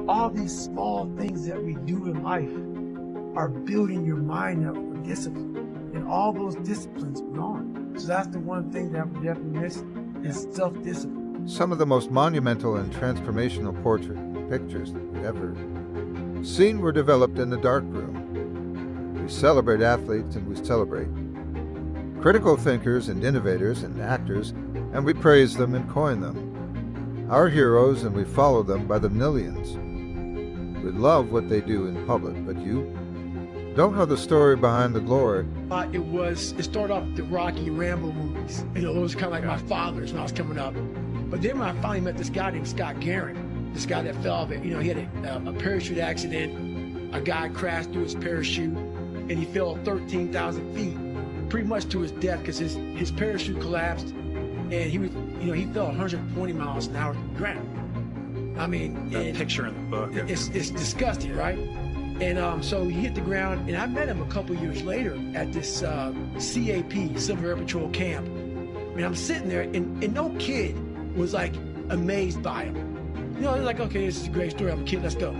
All these small things that we do in life are building your mind up for discipline. And all those disciplines are gone. So that's the one thing that we definitely miss is self-discipline. Some of the most monumental and transformational portrait pictures that we've ever seen were developed in the dark room. We celebrate athletes and we celebrate critical thinkers and innovators and actors, and we praise them and coin them. Our heroes, and we follow them by the millions. We love what they do in public, but you don't know the story behind the glory. It started off with the Rocky and Rambo movies. It was kind of like my father's when I was coming up. But then when I finally met this guy named Scott Guerin, this guy that fell off it, he had a parachute accident. A guy crashed through his parachute and he fell 13,000 feet, pretty much to his death because his parachute collapsed and he fell 120 miles an hour to the ground. I mean, that picture in the book. It's disgusting, right? And so he hit the ground, and I met him a couple years later at this CAP, Civil Air Patrol camp. I mean, I'm sitting there, and no kid was like amazed by him. They're like, okay, this is a great story. I'm a kid, let's go.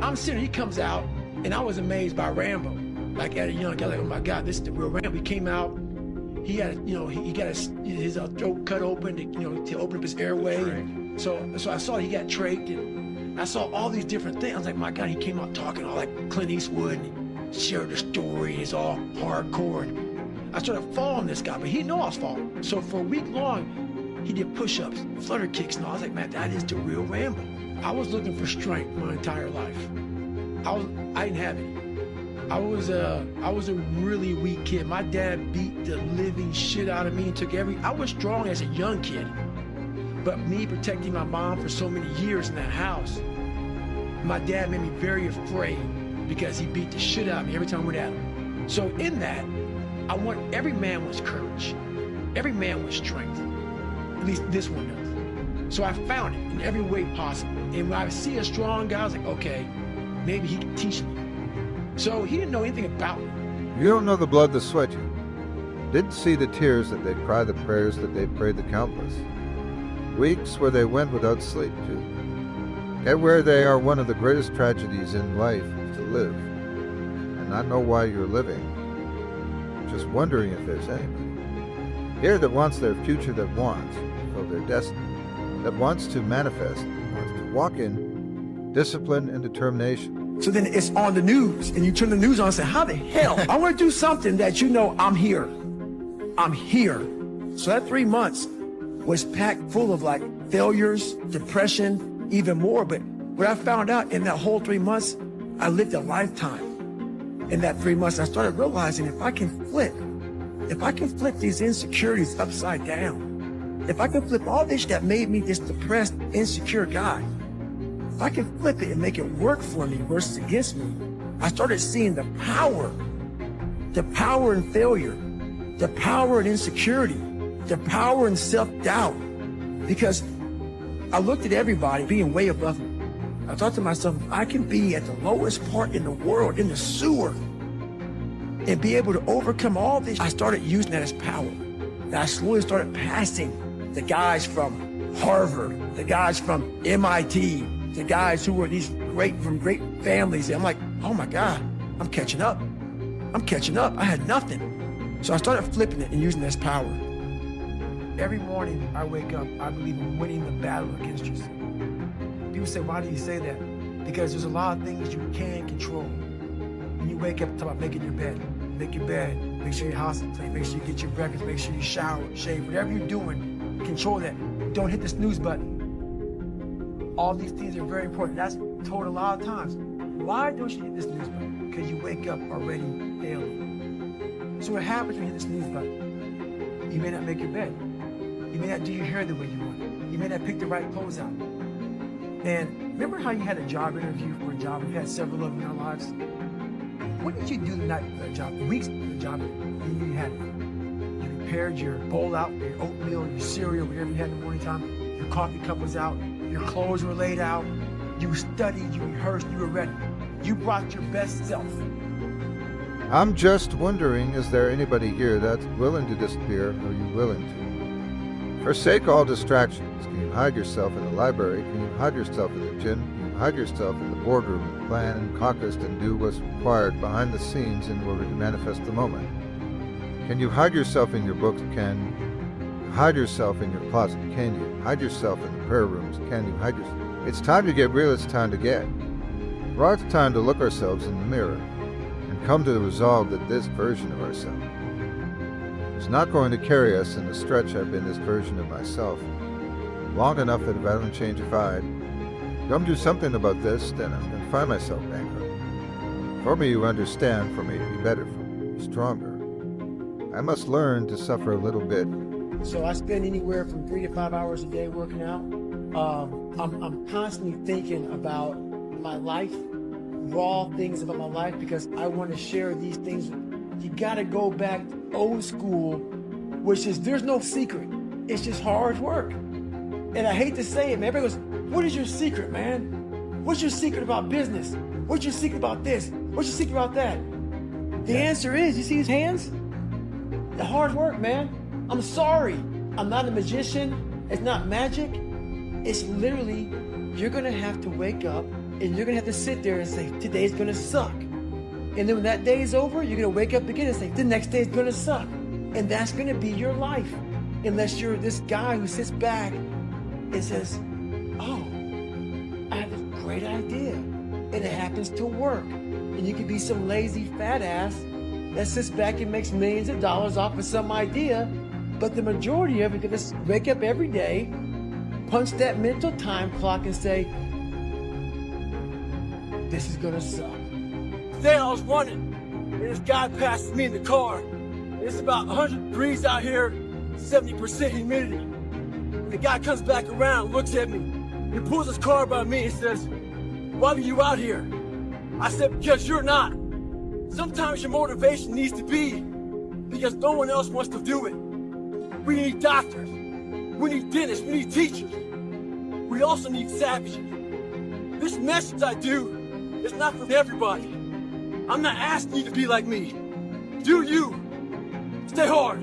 I'm sitting, he comes out, and I was amazed by Rambo. Like at a young guy, like, oh my God, this is the real Rambo. He came out, he had, he got his throat cut open, to open up his airway. And so I saw he got trached, and I saw all these different things. I was like, my God, he came out talking all like Clint Eastwood, and he shared the story, and he's all hardcore. And I started following this guy, but he didn't know I was following. So for a week long, he did push-ups, flutter kicks, and all. I was like, man, that is the real Rambo. I was looking for strength my entire life. I didn't have any. I was a really weak kid. My dad beat the living shit out of me and I was strong as a young kid, but me protecting my mom for so many years in that house, my dad made me very afraid because he beat the shit out of me every time I went at him. So in that, I want every man wants courage. Every man wants strength. At least this one does. So I found it in every way possible. And when I see a strong guy, I was like, okay, maybe he can teach me. So he didn't know anything about me. You don't know the blood, the sweat. You didn't see the tears that they cried, the prayers that they prayed, the countless weeks where they went without sleep too. And where they are one of the greatest tragedies in life is to live and not know why you're living. Just wondering if there's anybody here that wants their future, that wants to fulfill their destiny, that wants to manifest, wants to walk in discipline and determination. So then it's on the news, and you turn the news on and say, how the hell? I want to do something that I'm here. I'm here. So that 3 months was packed full of like failures, depression, even more. But what I found out in that whole 3 months, I lived a lifetime. In that 3 months, I started realizing if I can flip these insecurities upside down, if I can flip all this that made me this depressed, insecure guy, if I can flip it and make it work for me versus against me, I started seeing the power in failure, the power in insecurity, the power in self-doubt. Because I looked at everybody being way above me. I thought to myself, if I can be at the lowest part in the world, in the sewer, and be able to overcome all this, I started using that as power. And I slowly started passing the guys from Harvard, the guys from MIT, the guys who were from great families. And I'm like, oh my God, I'm catching up. I had nothing. So I started flipping it and using it as power. Every morning I wake up, I believe in winning the battle against yourself. People say, why do you say that? Because there's a lot of things you can control. When you wake up, talk about making your bed. Make your bed, make sure your house is clean, make sure you get your breakfast, make sure you shower, shave, whatever you're doing, control that. Don't hit the snooze button. All these things are very important. That's told a lot of times. Why don't you hit the snooze button? Because you wake up already failing. So what happens when you hit the snooze button? You may not make your bed. You may not do your hair the way you want. You may not pick the right clothes out. And remember how you had a job interview for a job? We've had several of them in our lives. What did you do the night for that job? Weeks for the job, and you had it. You prepared your bowl out, your oatmeal, your cereal, whatever you had in the morning time. Your coffee cup was out. Your clothes were laid out. You studied, you rehearsed, you were ready. You brought your best self. I'm just wondering, is there anybody here that's willing to disappear? Are you willing to forsake all distractions? Can you hide yourself in the library? Can you hide yourself in the gym? Can you hide yourself in the boardroom and plan and caucus and do what's required behind the scenes in order to manifest the moment? Can you hide yourself in your books? Can you hide yourself in your closet? Can you hide yourself in the prayer rooms? Can you hide yourself? It's time to get real. It's time to get. Well, it's time to look ourselves in the mirror and come to the resolve that this version of ourselves is not going to carry us in the stretch. I've been this version of myself long enough that if I don't change, if I don't do something about this, then I'm going to find myself bankrupt. For me, you understand, for me to be better, for me to be stronger, I must learn to suffer a little bit. So I spend anywhere from 3 to 5 hours a day working out. I'm constantly thinking about my life, raw things about my life, because I want to share these things. You got to go back old school, which is there's no secret. It's just hard work. And I hate to say it, man. Everybody goes, what is your secret, man? What's your secret about business? What's your secret about this? What's your secret about that? The answer is, you see his hands? The hard work, man. I'm sorry. I'm not a magician. It's not magic. It's literally, you're going to have to wake up and you're going to have to sit there and say, today's going to suck. And then when that day is over, you're going to wake up again and say, the next day is going to suck. And that's going to be your life. Unless you're this guy who sits back and says, oh, I have this great idea. And it happens to work. And you could be some lazy fat ass that sits back and makes millions of dollars off of some idea. But the majority of it could just wake up every day, punch that mental time clock and say, this is gonna suck. Today I was running, and this guy passes me in the car. It's about 100 degrees out here, 70% humidity. And the guy comes back around, looks at me, he pulls his car by me and says, why are you out here? I said, because you're not. Sometimes your motivation needs to be because no one else wants to do it. We need doctors, we need dentists, we need teachers. We also need savages. This message I do is not for everybody. I'm not asking you to be like me. Do you. Stay hard.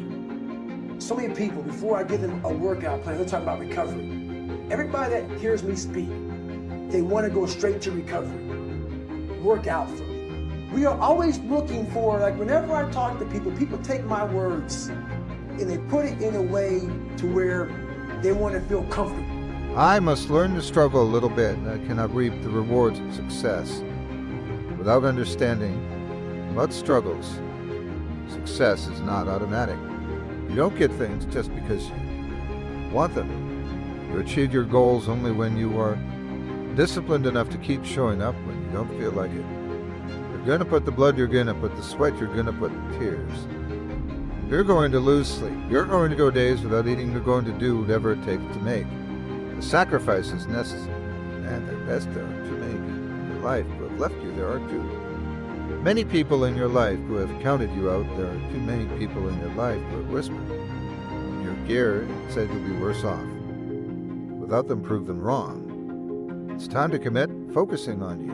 So many people, before I give them a workout plan, they'll talk about recovery. Everybody that hears me speak, they want to go straight to recovery. Work out for me. We are always looking for, like whenever I talk to people, people take my words and they put it in a way to where they want to feel comfortable. I must learn to struggle a little bit. I cannot reap the rewards of success without understanding what struggles. Success is not automatic. You don't get things just because you want them. You achieve your goals only when you are disciplined enough to keep showing up when you don't feel like it. You're going to put the blood, you're going to put the sweat, you're going to put the tears. You're going to lose sleep. You're going to go days without eating. You're going to do whatever it takes to make. The sacrifice is necessary, and at best there are too many people in your life who have left you. There are too many people in your life who have counted you out. There are too many people in your life who have whispered in your ear and said you'll be worse off. Without them, prove them wrong. It's time to commit, focusing on you.